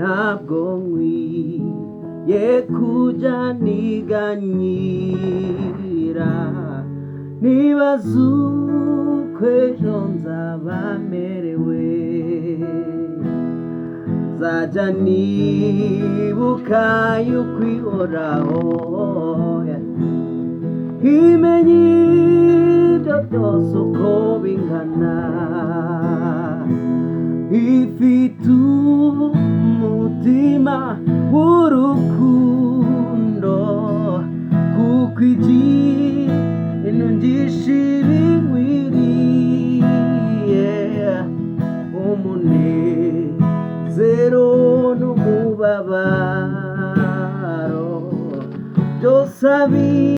ntabwo nkwiye kujya niganyira, nibaza uko ejo nzaba merewe, nzajya nibuka yuko ihoraho imenya ibyo byose uko bingana, ifite umutima w'urukundo, kuko ikintu binkwiriye, umunezero n'umubabaro byose